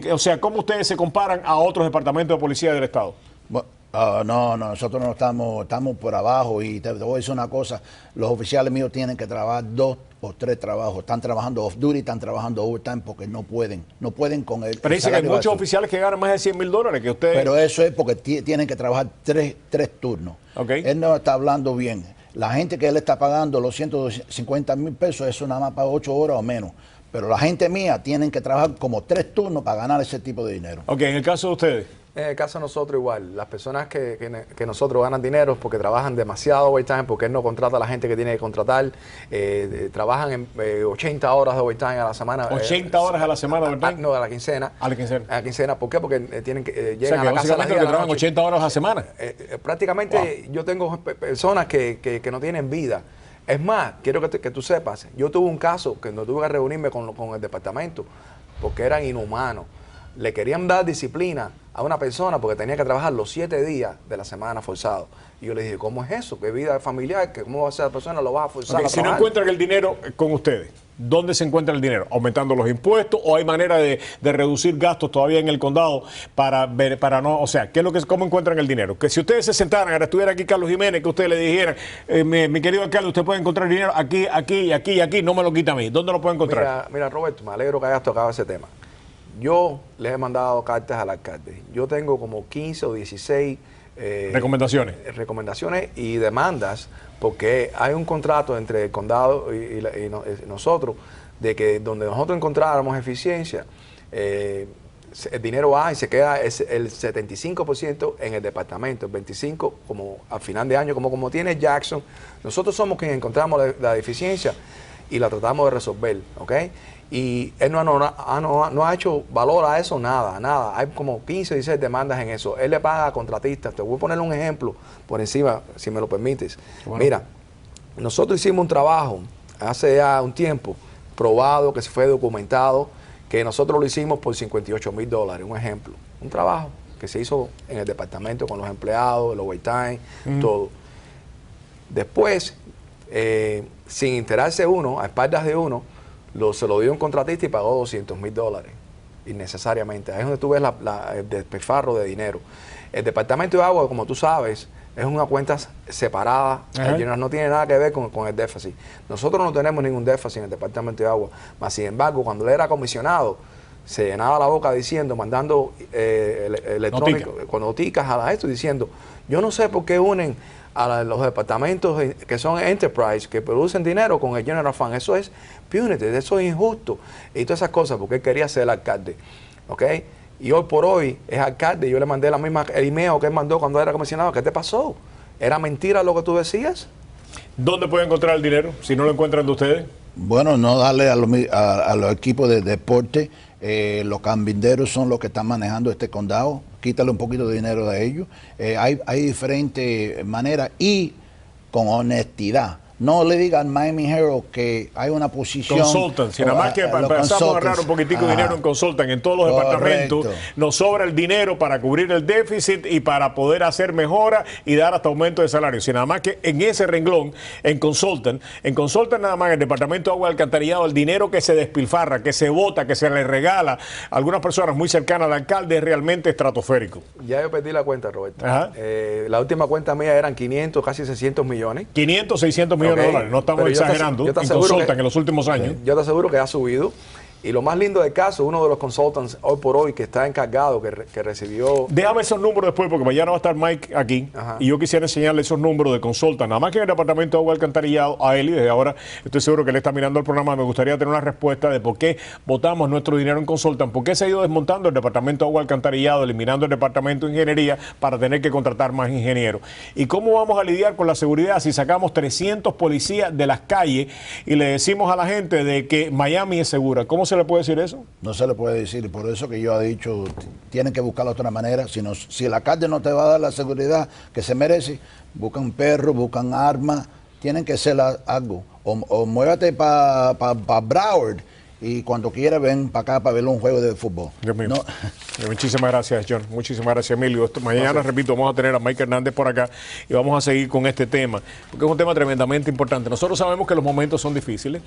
O sea, ¿cómo ustedes se comparan a otros departamentos de policía del Estado? Bueno, no, nosotros no estamos por abajo y te voy a decir una cosa, los oficiales míos tienen que trabajar 2 o 3 trabajos, están trabajando off duty, están trabajando overtime porque no pueden con el Pero dice que hay muchos oficiales que ganan más de $100,000 que ustedes... Pero eso es porque tienen que trabajar tres turnos. Okay. Él no está hablando bien. La gente que él está pagando los 150 mil pesos, eso nada más para 8 horas o menos. Pero la gente mía tienen que trabajar como 3 turnos para ganar ese tipo de dinero. Ok, en el caso de ustedes. En el caso de nosotros igual, las personas que nosotros ganan dinero es porque trabajan demasiado overtime, porque él no contrata a la gente que tiene que contratar, trabajan en 80 horas de overtime a la semana. 80 horas a la semana de overtime. No, a la quincena. A la quincena. A la quincena, ¿por qué? Porque tienen que O sea, llegan que a la casa a las 10 de la trabajan noche. 80 horas a la semana. Prácticamente yo tengo personas que no tienen vida. Es más, quiero que tú sepas, yo tuve un caso que no tuve que reunirme con el departamento porque eran inhumanos. Le querían dar disciplina a una persona porque tenía que trabajar los 7 días de la semana forzado. Y yo le dije, ¿cómo es eso? ¿Qué vida familiar? ¿Cómo va a ser la persona? ¿Lo vas a forzar a Si no trabajar? encuentran el dinero con ustedes, ¿dónde se encuentra el dinero? ¿Aumentando los impuestos o hay manera de reducir gastos todavía en el condado para no, o sea, cómo encuentran el dinero? Que si ustedes se sentaran, ahora estuviera aquí Carlos Jiménez, que ustedes le dijeran, mi querido alcalde, usted puede encontrar dinero aquí, no me lo quita a mí. ¿Dónde lo puede encontrar? Mira, Roberto, me alegro que hayas tocado ese tema. Yo les he mandado cartas al alcalde. Yo tengo como 15 o 16 recomendaciones y demandas porque hay un contrato entre el condado y nosotros de que donde nosotros encontráramos eficiencia, el dinero va y se queda el 75% en el departamento, el 25% como al final de año, como tiene Jackson. Nosotros somos quienes encontramos la deficiencia y la tratamos de resolver, ¿ok? Y él no ha hecho valor a eso, nada. Hay como 15 o 16 demandas en eso. Él le paga a contratistas. Te voy a poner un ejemplo por encima, si me lo permites. Bueno. Mira, nosotros hicimos un trabajo hace ya un tiempo, probado, que se fue documentado, que nosotros lo hicimos por $58,000, un ejemplo. Un trabajo que se hizo en el departamento con los empleados, el overtime, todo. Después, sin enterarse uno, a espaldas de uno, se lo dio un contratista y pagó $200,000 innecesariamente. Ahí es donde tú ves el despilfarro de dinero. El departamento de agua, como tú sabes, es una cuenta separada. No tiene nada que ver con el déficit. Nosotros no tenemos ningún déficit en el departamento de agua. Mas, sin embargo, cuando él era comisionado, se llenaba la boca diciendo, mandando electrónico, con noticas a esto, diciendo, yo no sé por qué unen a los departamentos que son enterprise, que producen dinero con el General Fund. Eso es punitive, eso es injusto. Y todas esas cosas, porque él quería ser el alcalde. ¿Ok? Y hoy por hoy es alcalde. Yo le mandé la misma el email que él mandó cuando era comisionado. ¿Qué te pasó? ¿Era mentira lo que tú decías? ¿Dónde pueden encontrar el dinero si no lo encuentran de ustedes? Bueno, no darle a los equipos de deporte. Los cambinderos son los que están manejando este condado. Quítale un poquito de dinero de ellos. Hay diferentes maneras y con honestidad. No le digan Miami Herald que hay una posición. Consultan, si nada más que empezamos a ahorrar un poquitico de dinero en Consultan, en todos los departamentos, nos sobra el dinero para cubrir el déficit y para poder hacer mejoras y dar hasta aumento de salario. Si nada más que en ese renglón, en Consultan nada más en el departamento de agua y alcantarillado, el dinero que se despilfarra, que se bota, que se le regala a algunas personas muy cercanas al alcalde es realmente estratosférico. Ya yo perdí la cuenta, Roberto. La última cuenta mía eran 500, casi 600 millones. 500, 600 millones. Okay. $, no estamos exagerando, en Consultan en los últimos años. Yo te aseguro que ha subido. Y lo más lindo del caso, uno de los consultants hoy por hoy que está encargado, que recibió... Déjame esos números después porque mañana va a estar Mike aquí. Y yo quisiera enseñarle esos números de consultant. Nada más que en el departamento de agua alcantarillado a él, y desde ahora estoy seguro que él está mirando el programa. Me gustaría tener una respuesta de por qué votamos nuestro dinero en consultant, por qué se ha ido desmontando el departamento de agua alcantarillado, eliminando el departamento de ingeniería para tener que contratar más ingenieros. Y cómo vamos a lidiar con la seguridad si sacamos 300 policías de las calles y le decimos a la gente de que Miami es segura. ¿Cómo se le puede decir eso? No se le puede decir, y por eso que yo he dicho, tienen que buscar otra manera. Si el alcalde no te va a dar la seguridad que se merece, buscan perros, buscan armas, tienen que hacer algo. O muévate para Broward y cuando quiera ven para acá para ver un juego de fútbol. Dios mío. No. Muchísimas gracias, John. Muchísimas gracias, Emilio. Mañana, repito, vamos a tener a Mike Hernández por acá y vamos a seguir con este tema, porque es un tema tremendamente importante. Nosotros sabemos que los momentos son difíciles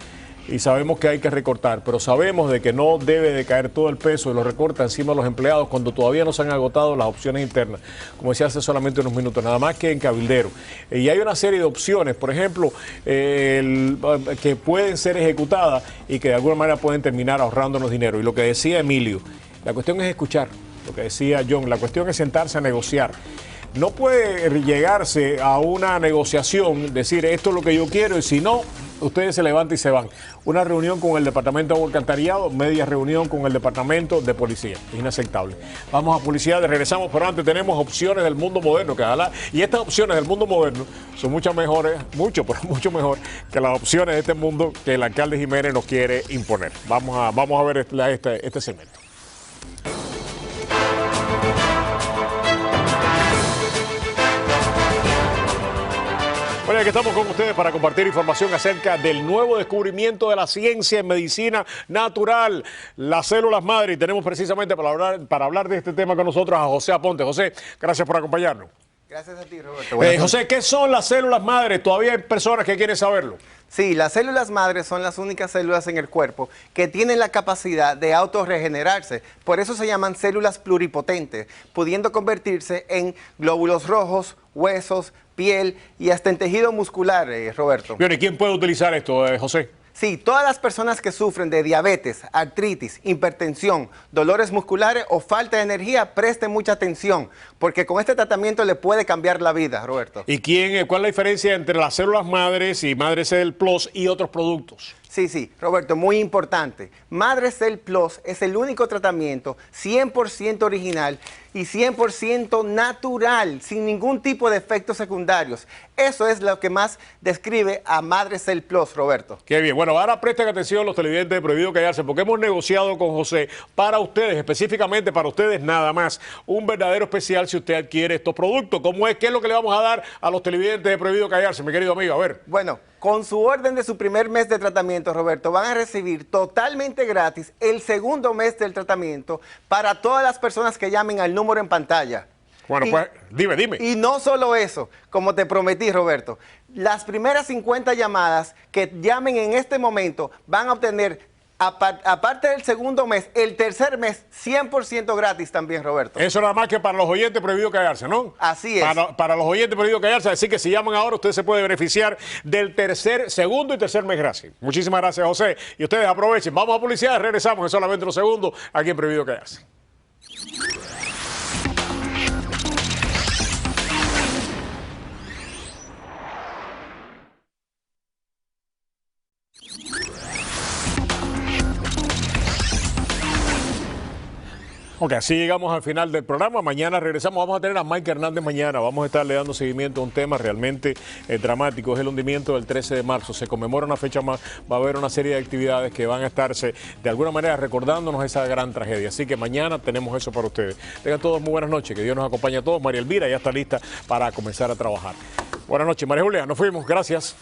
y sabemos que hay que recortar, pero sabemos de que no debe de caer todo el peso de los recortes encima de los empleados cuando todavía no se han agotado las opciones internas, como decía hace solamente unos minutos, nada más que en Cabildero. Y hay una serie de opciones, por ejemplo, que pueden ser ejecutadas y que de alguna manera pueden terminar ahorrándonos dinero. Y lo que decía Emilio, la cuestión es escuchar, lo que decía John, la cuestión es sentarse a negociar. No puede llegarse a una negociación, decir esto es lo que yo quiero y si no, ustedes se levantan y se van. Una reunión con el Departamento de Agua y Alcantarillado, media reunión con el Departamento de Policía. Es inaceptable. Vamos a publicidad, regresamos, pero antes tenemos opciones del mundo moderno. Y estas opciones del mundo moderno son mucho mejor que las opciones de este mundo que el alcalde Jiménez nos quiere imponer. Vamos a ver este segmento. Bueno, aquí estamos con ustedes para compartir información acerca del nuevo descubrimiento de la ciencia en medicina natural, las células madre. Y tenemos precisamente para hablar de este tema con nosotros a José Aponte. José, gracias por acompañarnos. Gracias a ti, Roberto. José, ¿qué son las células madre? Todavía hay personas que quieren saberlo. Sí, las células madres son las únicas células en el cuerpo que tienen la capacidad de autorregenerarse. Por eso se llaman células pluripotentes, pudiendo convertirse en glóbulos rojos, huesos, piel y hasta en tejido muscular, Roberto. Bien, ¿y quién puede utilizar esto, José? Sí, todas las personas que sufren de diabetes, artritis, hipertensión, dolores musculares o falta de energía, presten mucha atención, porque con este tratamiento le puede cambiar la vida, Roberto. ¿Y cuál es la diferencia entre las células madres y Madre Cell Plus y otros productos? Sí, Roberto, muy importante. Madre Cell Plus es el único tratamiento 100% original y 100% natural, sin ningún tipo de efectos secundarios. Eso es lo que más describe a Madre Cell Plus, Roberto. Qué bien. Bueno, ahora presten atención los televidentes de Prohibido Callarse, porque hemos negociado con José para ustedes, específicamente para ustedes nada más, un verdadero especial si usted adquiere estos productos. ¿Cómo es? ¿Qué es lo que le vamos a dar a los televidentes de Prohibido Callarse, mi querido amigo? A ver. Bueno, con su orden de su primer mes de tratamiento, Roberto, van a recibir totalmente gratis el segundo mes del tratamiento para todas las personas que llamen al número en pantalla. Bueno, pues dime. Y no solo eso, como te prometí, Roberto, las primeras 50 llamadas que llamen en este momento van a obtener, aparte del segundo mes, el tercer mes 100% gratis también, Roberto. Eso nada más que para los oyentes Prohibido Callarse, ¿no? Así es. Para los oyentes Prohibido Callarse, así que si llaman ahora usted se puede beneficiar del segundo y tercer mes gratis. Muchísimas gracias, José. Y ustedes aprovechen. Vamos a publicidad, regresamos en solamente unos segundos aquí en Prohibido Callarse. Ok, así llegamos al final del programa. Mañana regresamos. Vamos a tener a Mike Hernández mañana. Vamos a estarle dando seguimiento a un tema realmente dramático. Es el hundimiento del 13 de marzo. Se conmemora una fecha más. Va a haber una serie de actividades que van a estarse de alguna manera recordándonos esa gran tragedia. Así que mañana tenemos eso para ustedes. Tengan todos muy buenas noches. Que Dios nos acompañe a todos. María Elvira ya está lista para comenzar a trabajar. Buenas noches, María Julia. Nos fuimos. Gracias.